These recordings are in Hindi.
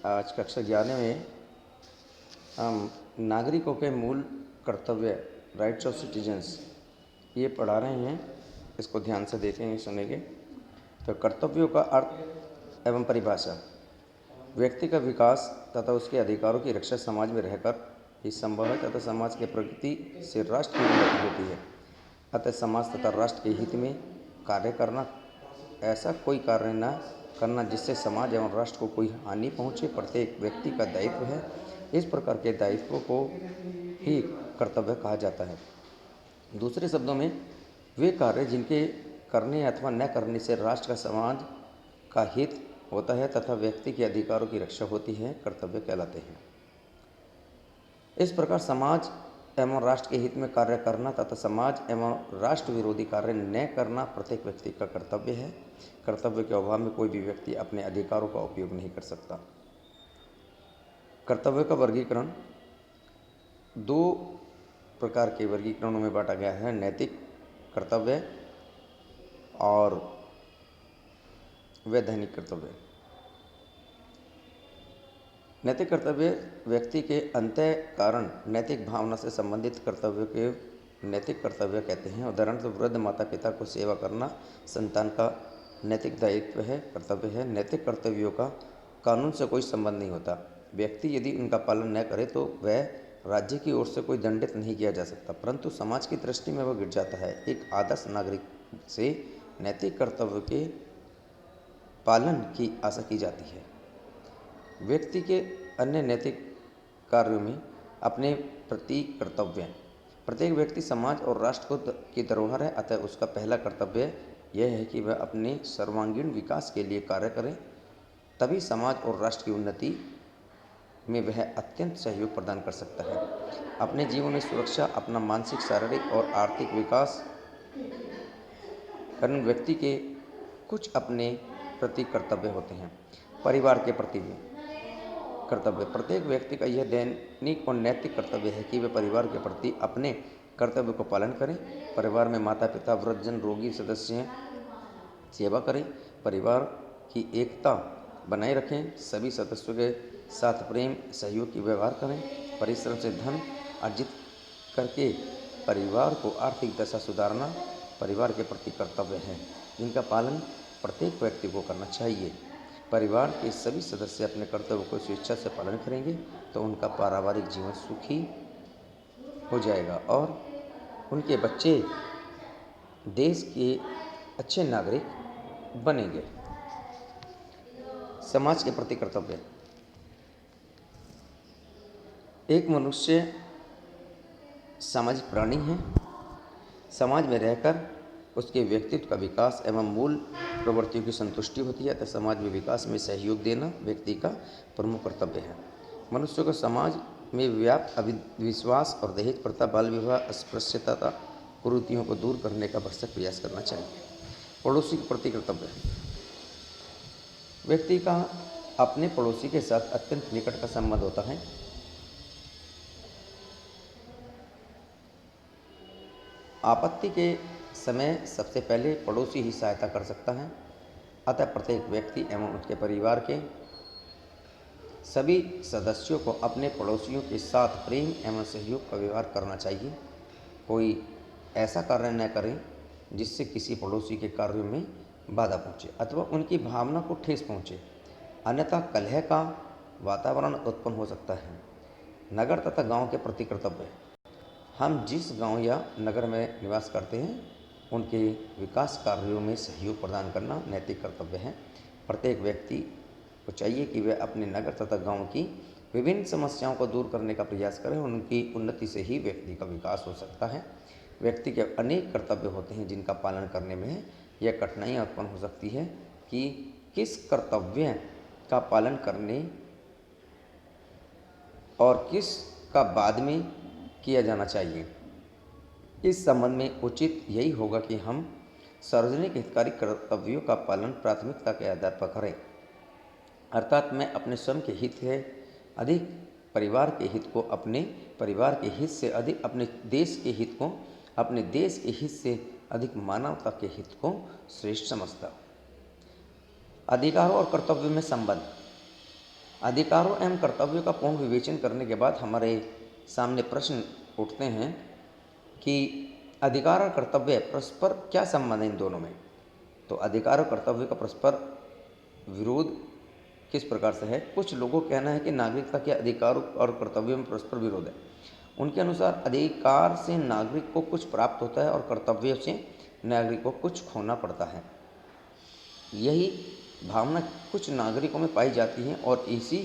आज कक्षा 11 में हम नागरिकों के मूल कर्तव्य राइट्स ऑफ सिटीजन्स ये पढ़ा रहे हैं। इसको ध्यान से देखेंगे, सुनेंगे। तो कर्तव्यों का अर्थ एवं परिभाषा। व्यक्ति का विकास तथा उसके अधिकारों की रक्षा समाज में रहकर ही संभव है तथा समाज के प्रगति से राष्ट्र की उन्नति होती है। अतः समाज तथा राष्ट्र के हित में कार्य करना, ऐसा कोई कार्य न करना जिससे समाज एवं राष्ट्र को कोई हानि पहुँचे, प्रत्येक व्यक्ति का दायित्व है। इस प्रकार के दायित्वों को ही कर्तव्य कहा जाता है। दूसरे शब्दों में, वे कार्य जिनके करने अथवा न करने से राष्ट्र का, समाज का हित होता है तथा व्यक्ति के अधिकारों की रक्षा होती है, कर्तव्य कहलाते हैं। इस प्रकार समाज एवं राष्ट्र के हित में कार्य करना तथा समाज एवं राष्ट्र विरोधी कार्य न करना प्रत्येक व्यक्ति का कर्तव्य है। कर्तव्य के अभाव में कोई भी व्यक्ति अपने अधिकारों का उपयोग नहीं कर सकता। कर्तव्य का वर्गीकरण 2 प्रकार के वर्गीकरणों में बांटा गया है, नैतिक कर्तव्य और वैधानिक कर्तव्य। नैतिक कर्तव्य व्यक्ति के अंतः कारण नैतिक भावना से संबंधित कर्तव्य के नैतिक कर्तव्य कहते हैं। उदाहरण तो वृद्ध माता पिता को सेवा करना संतान का नैतिक दायित्व है, कर्तव्य है। नैतिक कर्तव्यों का कानून से कोई संबंध नहीं होता। व्यक्ति यदि उनका पालन न करे तो वह राज्य की ओर से कोई दंडित नहीं किया जा सकता, परंतु समाज की दृष्टि में वह गिर जाता है। एक आदर्श नागरिक से नैतिक कर्तव्य के पालन की आशा की जाती है। व्यक्ति के अन्य नैतिक कार्यों में अपने प्रति कर्तव्य। प्रत्येक व्यक्ति समाज और राष्ट्र की धरोहर है, अतः उसका पहला कर्तव्य यह है कि वह अपने सर्वांगीण विकास के लिए कार्य करे, तभी समाज और राष्ट्र की उन्नति में वह अत्यंत सहयोग प्रदान कर सकता है। अपने जीवन में सुरक्षा, अपना मानसिक, शारीरिक और आर्थिक विकास करने व्यक्ति के कुछ अपने प्रति कर्तव्य होते हैं। परिवार के प्रति भी कर्तव्य। प्रत्येक व्यक्ति का यह दैनिक और नैतिक कर्तव्य है कि वे परिवार के प्रति अपने कर्तव्य को पालन करें। परिवार में माता पिता, वृद्धजन, रोगी सदस्य सेवा करें, परिवार की एकता बनाए रखें, सभी सदस्यों के साथ प्रेम सहयोग की व्यवहार करें। परिश्रम से धन अर्जित करके परिवार को आर्थिक दशा सुधारना परिवार के प्रति कर्तव्य है, जिनका पालन प्रत्येक व्यक्ति को करना चाहिए। परिवार के सभी सदस्य अपने कर्तव्य को स्वेच्छा से पालन करेंगे तो उनका पारिवारिक जीवन सुखी हो जाएगा और उनके बच्चे देश के अच्छे नागरिक बनेंगे। समाज के प्रति कर्तव्य। एक मनुष्य सामाजिक प्राणी है। समाज में रहकर उसके व्यक्तित्व का विकास एवं मूल प्रवृत्तियों की संतुष्टि होती है, तो समाज में विकास में सहयोग देना व्यक्ति का प्रमुख कर्तव्य है। मनुष्य को समाज में व्याप्त अविश्वास और दहेज प्रथा, बाल विवाह, अस्पृश्यता तथा कुरीतियों को दूर करने का भरसक प्रयास करना चाहिए। पड़ोसी के प्रति कर्तव्य। व्यक्ति का अपने पड़ोसी के साथ अत्यंत निकट का संबंध होता है। आपत्ति के समय सबसे पहले पड़ोसी ही सहायता कर सकता है। अतः प्रत्येक व्यक्ति एवं उसके परिवार के सभी सदस्यों को अपने पड़ोसियों के साथ प्रेम एवं सहयोग का व्यवहार करना चाहिए। कोई ऐसा कार्य न करें जिससे किसी पड़ोसी के कार्यों में बाधा पहुँचे अथवा उनकी भावना को ठेस पहुँचे, अन्यथा कलह का वातावरण उत्पन्न हो सकता है। नगर तथा गांव के प्रति कर्तव्य। हम जिस गांव या नगर में निवास करते हैं उनके विकास कार्यों में सहयोग प्रदान करना नैतिक कर्तव्य है। प्रत्येक व्यक्ति को चाहिए कि वह अपने नगर तथा गांव की विभिन्न समस्याओं को दूर करने का प्रयास करें। उनकी उन्नति से ही व्यक्ति का विकास हो सकता है। व्यक्ति के अनेक कर्तव्य होते हैं जिनका पालन करने में यह कठिनाइयाँ उत्पन्न हो सकती है कि किस कर्तव्य का पालन करने और किस का बाद में किया जाना चाहिए। इस संबंध में उचित यही होगा कि हम सार्वजनिक हितकारी कर्तव्यों का पालन प्राथमिकता के आधार पर करें, अर्थात मैं अपने स्वयं के हित से अधिक परिवार के हित को, अपने परिवार के हित से अधिक अपने देश के हित को, अपने देश के हित से अधिक मानवता के हित को श्रेष्ठ समझता। अधिकारों और कर्तव्यों में संबंध। अधिकारों एवं कर्तव्यों का पूर्ण विवेचन करने के बाद हमारे सामने प्रश्न उठते हैं कि अधिकार और कर्तव्य परस्पर क्या संबंध है इन दोनों में। तो अधिकार और कर्तव्य का परस्पर विरोध किस प्रकार से है। कुछ लोगों का कहना है कि नागरिकता के अधिकारों और कर्तव्यों में परस्पर विरोध है। उनके अनुसार अधिकार से नागरिक को कुछ प्राप्त होता है और कर्तव्य से नागरिक को कुछ खोना पड़ता है। यही भावना कुछ नागरिकों में पाई जाती है और इसी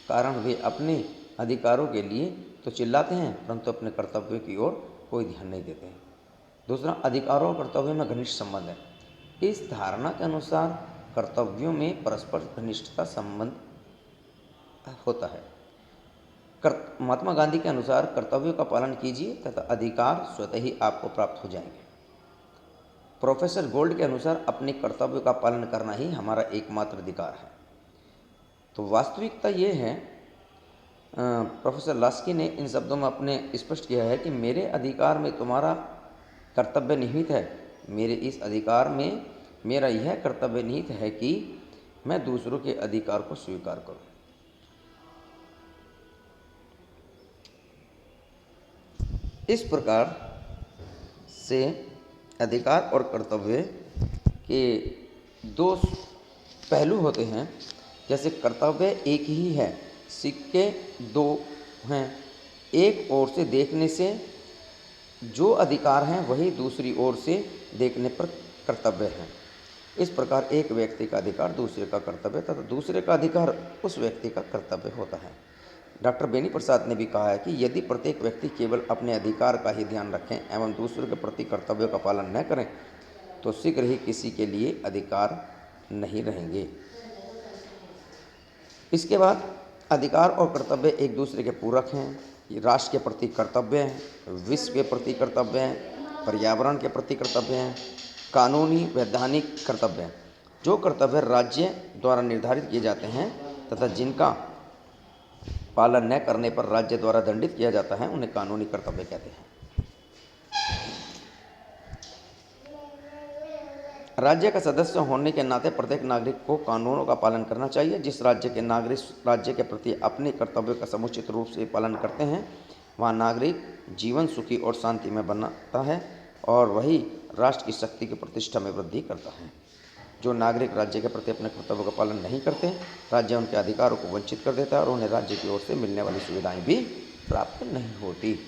कारण वे अपने अधिकारों के लिए तो चिल्लाते हैं परंतु अपने कर्तव्यों की ओर कोई ध्यान नहीं देते हैं। दूसरा, अधिकारों और कर्तव्यों में घनिष्ठ संबंध है। इस धारणा के अनुसार कर्तव्यों में परस्पर घनिष्ठता संबंध होता है। महात्मा गांधी के अनुसार कर्तव्यों का पालन कीजिए तथा अधिकार स्वतः ही आपको प्राप्त हो जाएंगे। प्रोफेसर गोल्ड के अनुसार अपने कर्तव्यों का पालन करना ही हमारा एकमात्र अधिकार है। तो वास्तविकता ये है, प्रोफेसर लास्की ने इन शब्दों में अपने स्पष्ट किया है कि मेरे अधिकार में तुम्हारा कर्तव्य निहित है। मेरे इस अधिकार में मेरा यह कर्तव्य निहित है कि मैं दूसरों के अधिकार को स्वीकार करूं। इस प्रकार से अधिकार और कर्तव्य के दो पहलू होते हैं। जैसे कर्तव्य एक ही है, सिक्के दो हैं। एक ओर से देखने से जो अधिकार हैं वही दूसरी ओर से देखने पर कर्तव्य हैं। इस प्रकार एक व्यक्ति का अधिकार दूसरे का कर्तव्य तथा दूसरे का अधिकार उस व्यक्ति का कर्तव्य होता है। डॉक्टर बेनी प्रसाद ने भी कहा है कि यदि प्रत्येक व्यक्ति केवल अपने अधिकार का ही ध्यान रखें एवं दूसरों के प्रति कर्तव्यों का पालन न करें तो शीघ्र ही किसी के लिए अधिकार नहीं रहेंगे। इसके बाद अधिकार और कर्तव्य एक दूसरे के पूरक हैं। ये राष्ट्र के प्रति कर्तव्य हैं, विश्व के प्रति कर्तव्य हैं, पर्यावरण के प्रति कर्तव्य हैं, कानूनी वैधानिक कर्तव्य हैं। जो कर्तव्य राज्य द्वारा निर्धारित किए जाते हैं तथा जिनका पालन न करने पर राज्य द्वारा दंडित किया जाता है उन्हें कानूनी कर्तव्य कहते हैं। राज्य का सदस्य होने के नाते प्रत्येक नागरिक को कानूनों का पालन करना चाहिए। जिस राज्य के नागरिक राज्य के प्रति अपने कर्तव्यों का समुचित रूप से पालन करते हैं वहाँ नागरिक जीवन सुखी और शांति में बनाता है और वही राष्ट्र की शक्ति की प्रतिष्ठा में वृद्धि करता है। जो नागरिक राज्य के प्रति अपने कर्तव्यों का पालन नहीं करते, राज्य उनके अधिकारों को वंचित कर देता है और उन्हें राज्य की ओर से मिलने वाली सुविधाएं भी प्राप्त नहीं होती।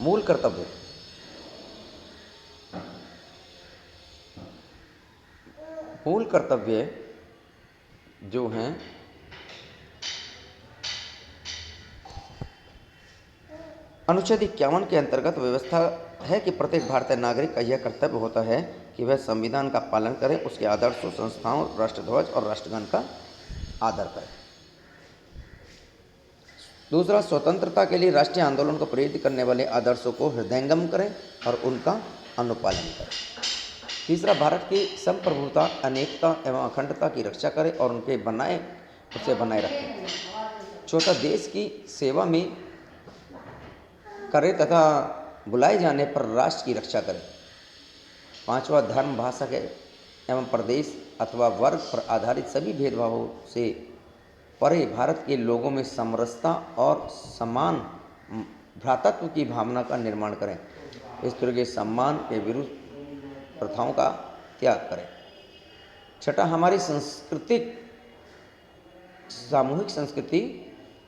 मूल कर्तव्य। मूल कर्तव्य जो हैं अनुच्छेद 51 के अंतर्गत व्यवस्था है कि प्रत्येक भारतीय नागरिक का यह कर्तव्य होता है कि वह संविधान का पालन करें, उसके आदर्शों, संस्थाओं, राष्ट्रध्वज और राष्ट्रगान का आदर करें। दूसरा, स्वतंत्रता के लिए राष्ट्रीय आंदोलन को प्रेरित करने वाले आदर्शों को हृदयंगम करें और उनका अनुपालन करें। तीसरा, भारत की संप्रभुता, अनेकता एवं अखंडता की रक्षा करें और उसे बनाए रखें। चौथा, देश की सेवा में करें तथा बुलाए जाने पर राष्ट्र की रक्षा करें। पांचवा, धर्म, भाषा के एवं प्रदेश अथवा वर्ग पर आधारित सभी भेदभावों से परे भारत के लोगों में समरसता और समान भ्रातृत्व की भावना का निर्माण करें। इस तरह के सम्मान के विरुद्ध प्रथाओं का त्याग करें। छठा, हमारी सामूहिक संस्कृति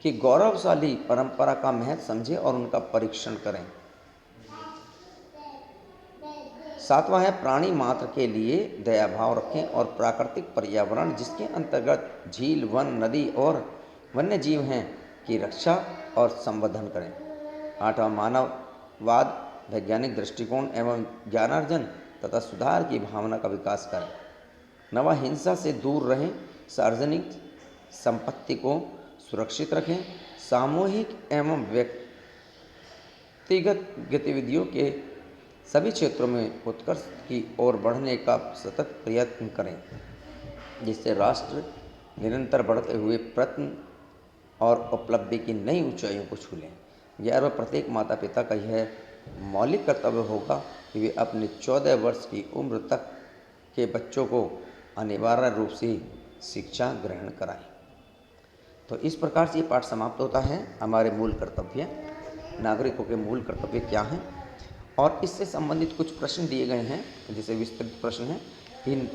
की गौरवशाली परंपरा का महत्व समझें और उनका परीक्षण करें। सातवां है, प्राणी मात्र के लिए दया भाव रखें और प्राकृतिक पर्यावरण जिसके अंतर्गत झील, वन, नदी और वन्य जीव हैं की रक्षा और संवर्धन करें। आठवां, मानववाद, वैज्ञानिक दृष्टिकोण एवं ज्ञानार्जन तथा सुधार की भावना का विकास करें। नवां, हिंसा से दूर रहें, सार्वजनिक संपत्ति को सुरक्षित रखें, सामूहिक एवं व्यक्तिगत गतिविधियों के सभी क्षेत्रों में उत्कर्ष की ओर बढ़ने का सतत प्रयत्न करें जिससे राष्ट्र निरंतर बढ़ते हुए प्रयत्न और उपलब्धि की नई ऊंचाइयों को छू लें। 11वां, प्रत्येक माता पिता का यह मौलिक कर्तव्य होगा कि वे अपने 14 वर्ष की उम्र तक के बच्चों को अनिवार्य रूप से शिक्षा ग्रहण कराएं। तो इस प्रकार से ये पाठ समाप्त होता है। हमारे मूल कर्तव्य, नागरिकों के मूल कर्तव्य क्या हैं, और इससे संबंधित कुछ प्रश्न दिए गए हैं, जैसे विस्तृत प्रश्न हैं।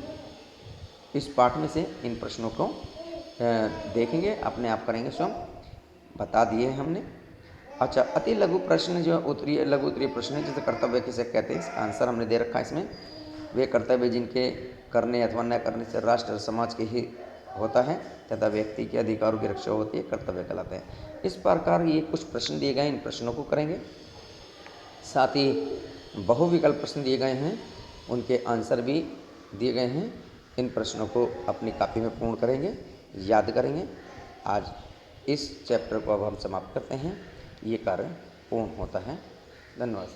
इस पाठ में से इन प्रश्नों को देखेंगे, अपने आप करेंगे, स्वयं बता दिए हैं हमने। अच्छा, अति लघु प्रश्न जो उत्तरीय लघु उत्तरीय प्रश्न है, जैसे कर्तव्य किसे कहते हैं, इसका आंसर हमने दे रखा है इसमें। वे कर्तव्य जिनके करने अथवा न करने से राष्ट्र और समाज के ही होता है तथा व्यक्ति के अधिकारों की रक्षा होती है, कर्तव्य कहलाते हैं। इस प्रकार ये कुछ प्रश्न दिए गए, इन प्रश्नों को करेंगे। साथ ही बहुविकल्प प्रश्न दिए गए हैं, उनके आंसर भी दिए गए हैं। इन प्रश्नों को अपनी कॉपी में पूर्ण करेंगे, याद करेंगे। आज इस चैप्टर को अब हम समाप्त करते हैं। ये कार्य पूर्ण होता है। धन्यवाद।